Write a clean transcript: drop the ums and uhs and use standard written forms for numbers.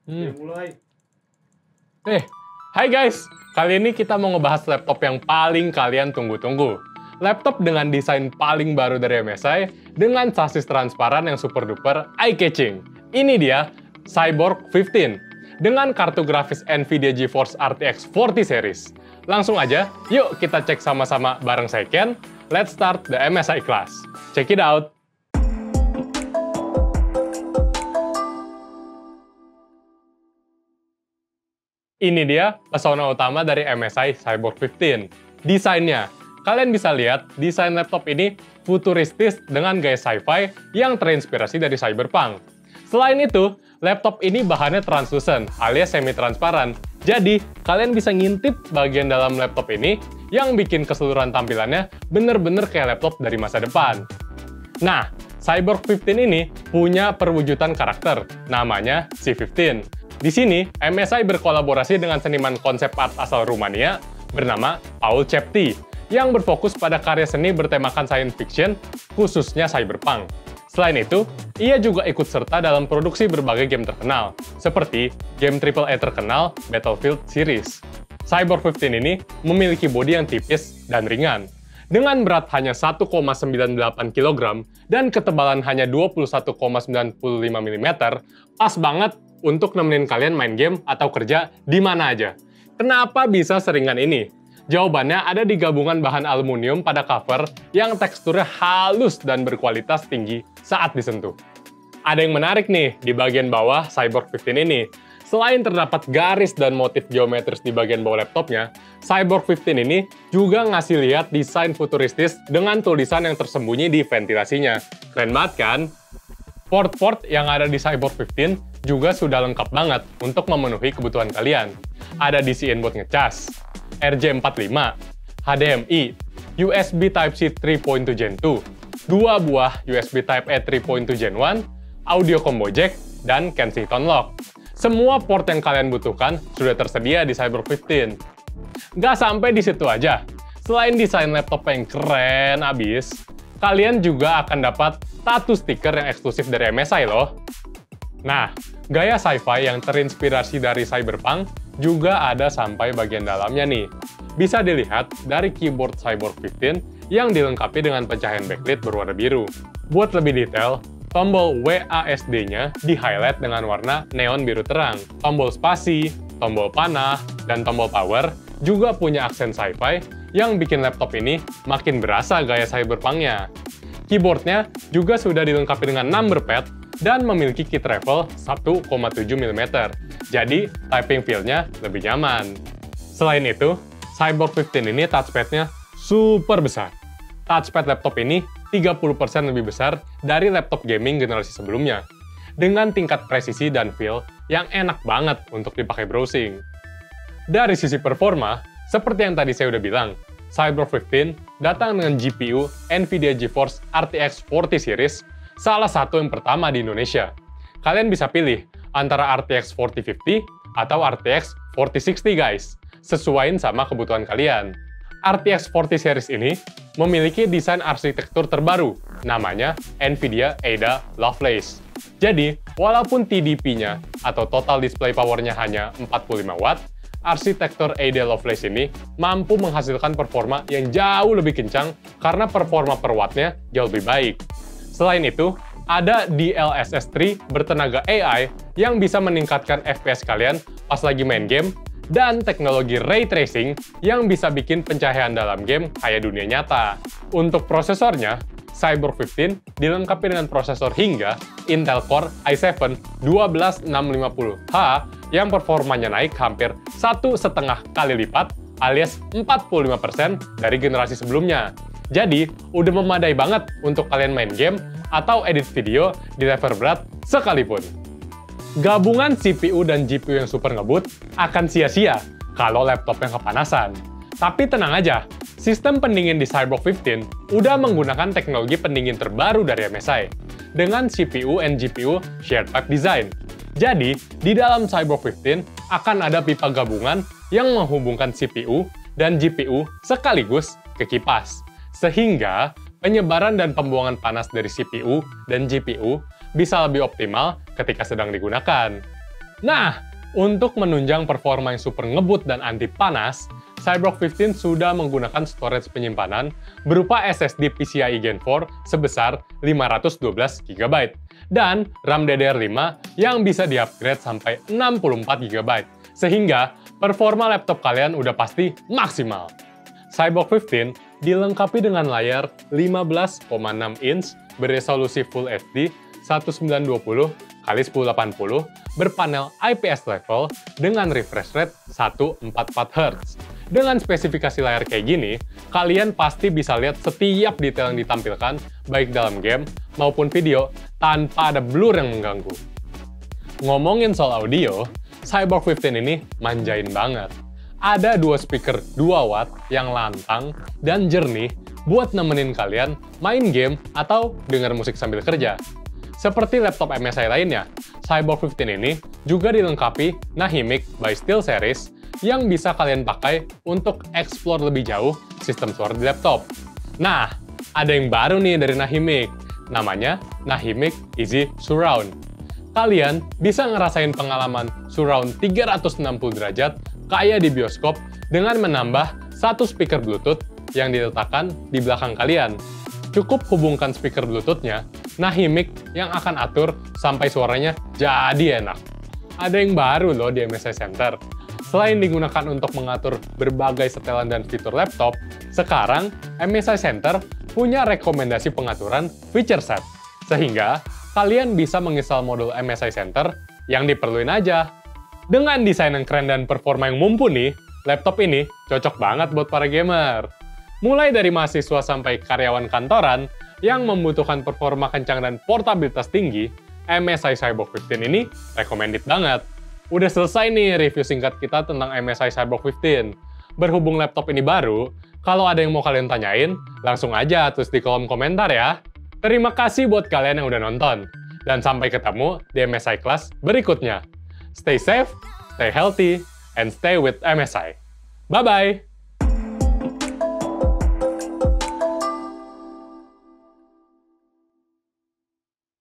Mulai. Hai guys! Kali ini kita mau ngebahas laptop yang paling kalian tunggu-tunggu. Laptop dengan desain paling baru dari MSI, dengan chassis transparan yang super duper eye-catching. Ini dia, Cyborg 15, dengan kartu grafis NVIDIA GeForce RTX 40 series. Langsung aja, yuk kita cek sama-sama bareng saya Ken. Let's start the MSI class. Check it out! Ini dia pesona utama dari MSI Cyborg 15. Desainnya, kalian bisa lihat desain laptop ini futuristis dengan gaya sci-fi yang terinspirasi dari cyberpunk. Selain itu, laptop ini bahannya translucent alias semi-transparan. Jadi, kalian bisa ngintip bagian dalam laptop ini yang bikin keseluruhan tampilannya bener-bener kayak laptop dari masa depan. Nah, Cyborg 15 ini punya perwujudan karakter, namanya C15. Di sini, MSI berkolaborasi dengan seniman konsep art asal Rumania bernama Paul Cepti yang berfokus pada karya seni bertemakan science fiction, khususnya cyberpunk. Selain itu, ia juga ikut serta dalam produksi berbagai game terkenal, seperti game AAA terkenal Battlefield series. Cyborg 15 ini memiliki bodi yang tipis dan ringan. Dengan berat hanya 1,98 kg dan ketebalan hanya 21,95 mm, pas banget untuk nemenin kalian main game atau kerja di mana aja. Kenapa bisa seringan ini? Jawabannya ada di gabungan bahan aluminium pada cover yang teksturnya halus dan berkualitas tinggi saat disentuh. Ada yang menarik nih di bagian bawah Cyborg 15 ini. Selain terdapat garis dan motif geometris di bagian bawah laptopnya, Cyborg 15 ini juga ngasih lihat desain futuristis dengan tulisan yang tersembunyi di ventilasinya. Keren banget kan? Port-port yang ada di Cyborg 15 juga sudah lengkap banget untuk memenuhi kebutuhan kalian. Ada DCI buat ngecas, RJ45, HDMI, USB Type-C 3.2 Gen 2, 2 buah USB Type-A 3.2 Gen 1, audio combo jack, dan Kensington lock. Semua port yang kalian butuhkan sudah tersedia di Cyborg 15. Nggak sampai di situ aja. Selain desain laptop yang keren abis, kalian juga akan dapat tattoo stiker yang eksklusif dari MSI loh. Nah, gaya sci-fi yang terinspirasi dari cyberpunk juga ada sampai bagian dalamnya nih. Bisa dilihat dari keyboard Cyborg 15 yang dilengkapi dengan pencahayaan backlit berwarna biru. Buat lebih detail, tombol WASD-nya di-highlight dengan warna neon biru terang. Tombol spasi, tombol panah, dan tombol power juga punya aksen sci-fi yang bikin laptop ini makin berasa gaya cyberpunk-nya. Keyboardnya juga sudah dilengkapi dengan number pad dan memiliki key travel 1,7 mm. Jadi, typing feel-nya lebih nyaman. Selain itu, Cyborg 15 ini touchpad-nya super besar. Touchpad laptop ini 30% lebih besar dari laptop gaming generasi sebelumnya, dengan tingkat presisi dan feel yang enak banget untuk dipakai browsing. Dari sisi performa, seperti yang tadi saya udah bilang, Cyborg 15 datang dengan GPU NVIDIA GeForce RTX 40 series, salah satu yang pertama di Indonesia. Kalian bisa pilih antara RTX 4050 atau RTX 4060 guys, sesuaiin sama kebutuhan kalian. RTX 40 series ini memiliki desain arsitektur terbaru, namanya NVIDIA Ada Lovelace. Jadi, walaupun TDP-nya atau Total Display Power-nya hanya 45 watt, arsitektur Ada Lovelace ini mampu menghasilkan performa yang jauh lebih kencang karena performa per watt-nya jauh lebih baik. Selain itu, ada DLSS 3 bertenaga AI yang bisa meningkatkan FPS kalian pas lagi main game, dan teknologi Ray Tracing yang bisa bikin pencahayaan dalam game kayak dunia nyata. Untuk prosesornya, Cyborg 15 dilengkapi dengan prosesor hingga Intel Core i7 12650H yang performanya naik hampir 1,5 kali lipat alias 45% dari generasi sebelumnya. Jadi, udah memadai banget untuk kalian main game atau edit video di level berat sekalipun. Gabungan CPU dan GPU yang super ngebut akan sia-sia kalau laptopnya kepanasan. Tapi tenang aja, sistem pendingin di Cyborg 15 udah menggunakan teknologi pendingin terbaru dari MSI dengan CPU and GPU shared pipe design. Jadi, di dalam Cyborg 15 akan ada pipa gabungan yang menghubungkan CPU dan GPU sekaligus ke kipas. Sehingga penyebaran dan pembuangan panas dari CPU dan GPU bisa lebih optimal ketika sedang digunakan. Nah, untuk menunjang performa yang super ngebut dan anti panas, CyberOak 15 sudah menggunakan storage penyimpanan berupa SSD PCIe Gen 4 sebesar 512 GB dan RAM DDR5 yang bisa di-upgrade sampai 64 GB, sehingga performa laptop kalian udah pasti maksimal. CyberOak 15 dilengkapi dengan layar 15,6 inch beresolusi Full HD 1920 x 1080 berpanel IPS level dengan refresh rate 144 Hz. Dengan spesifikasi layar kayak gini, kalian pasti bisa lihat setiap detail yang ditampilkan, baik dalam game maupun video, tanpa ada blur yang mengganggu. Ngomongin soal audio, CyberOak 15 ini manjain banget. Ada dua speaker 2 watt yang lantang dan jernih buat nemenin kalian main game atau denger musik sambil kerja. Seperti laptop MSI lainnya, CyberOak 15 ini juga dilengkapi Nahimic by SteelSeries yang bisa kalian pakai untuk explore lebih jauh sistem suara di laptop. Nah, ada yang baru nih dari Nahimic, namanya Nahimic Easy Surround. Kalian bisa ngerasain pengalaman surround 360 derajat kayak di bioskop dengan menambah satu speaker Bluetooth yang diletakkan di belakang kalian. Cukup hubungkan speaker Bluetooth-nya, Nahimic yang akan atur sampai suaranya jadi enak. Ada yang baru loh di MSI Center. Selain digunakan untuk mengatur berbagai setelan dan fitur laptop, sekarang MSI Center punya rekomendasi pengaturan feature set. Sehingga kalian bisa menginstal modul MSI Center yang diperluin aja. Dengan desain yang keren dan performa yang mumpuni, laptop ini cocok banget buat para gamer. Mulai dari mahasiswa sampai karyawan kantoran yang membutuhkan performa kencang dan portabilitas tinggi, MSI CyberOak 15 ini recommended banget. Udah selesai nih review singkat kita tentang MSI CyberOak 15. Berhubung laptop ini baru, kalau ada yang mau kalian tanyain, langsung aja tulis di kolom komentar ya. Terima kasih buat kalian yang udah nonton. Dan sampai ketemu di MSI Class berikutnya. Stay safe, stay healthy, and stay with MSI. Bye-bye!